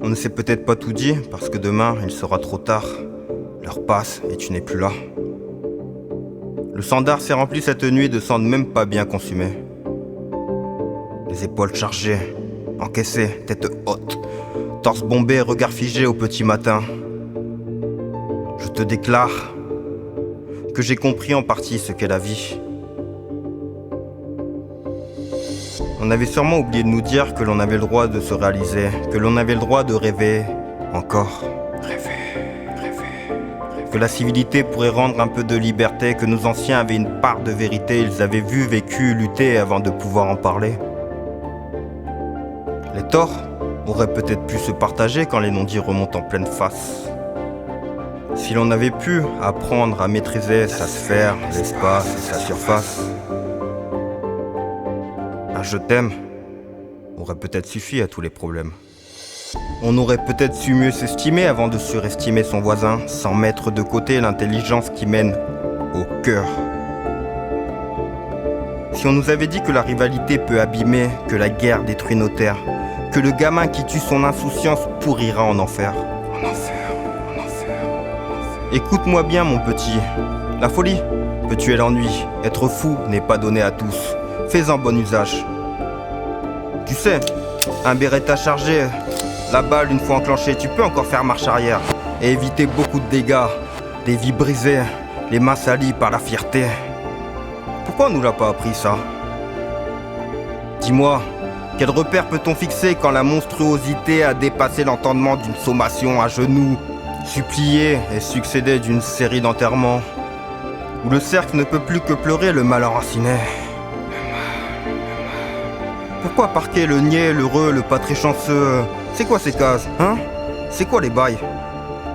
On ne s'est peut-être pas tout dit, parce que demain, il sera trop tard. L'heure passe et tu n'es plus là. Le sandar s'est rempli cette nuit de cendres même pas bien consumées. Les épaules chargées, encaissées, tête haute, torse bombé, regard figé au petit matin. Je te déclare que j'ai compris en partie ce qu'est la vie. On avait sûrement oublié de nous dire que l'on avait le droit de se réaliser, que l'on avait le droit de rêver encore. Que la civilité pourrait rendre un peu de liberté, que nos anciens avaient une part de vérité, ils avaient vu, vécu, lutté avant de pouvoir en parler. Les torts auraient peut-être pu se partager quand les non-dits remontent en pleine face. Si l'on avait pu apprendre à maîtriser sa sphère, l'espace et sa surface, un je t'aime aurait peut-être suffi à tous les problèmes. On aurait peut-être su mieux s'estimer avant de surestimer son voisin, sans mettre de côté l'intelligence qui mène au cœur. Si on nous avait dit que la rivalité peut abîmer, que la guerre détruit nos terres, que le gamin qui tue son insouciance pourrira en enfer. Écoute-moi bien mon petit, la folie peut tuer l'ennui, être fou n'est pas donné à tous, fais-en bon usage. Tu sais, un Beretta chargé, la balle une fois enclenchée, tu peux encore faire marche arrière et éviter beaucoup de dégâts, des vies brisées, les mains salies par la fierté. Pourquoi on nous l'a pas appris ça? Dis-moi, quel repère peut-on fixer quand la monstruosité a dépassé l'entendement d'une sommation à genoux, suppliée et succédée d'une série d'enterrements, où le cercle ne peut plus que pleurer le mal enraciné? Pourquoi parquer le niais, l'heureux, le pas très chanceux? C'est quoi ces cases, hein? C'est quoi les bails?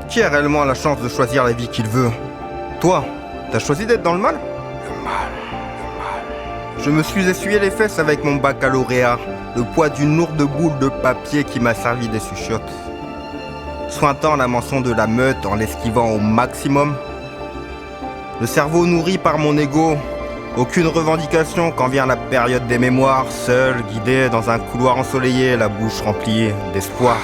Qui a réellement la chance de choisir la vie qu'il veut? Toi, t'as choisi d'être dans le mal? Le mal. Je me suis essuyé les fesses avec mon baccalauréat, le poids d'une lourde boule de papier qui m'a servi d'essuie-chiottes. Sointant la mention de la meute en l'esquivant au maximum. Le cerveau nourri par mon ego, aucune revendication quand vient la période des mémoires, seul, guidé dans un couloir ensoleillé, la bouche remplie d'espoir.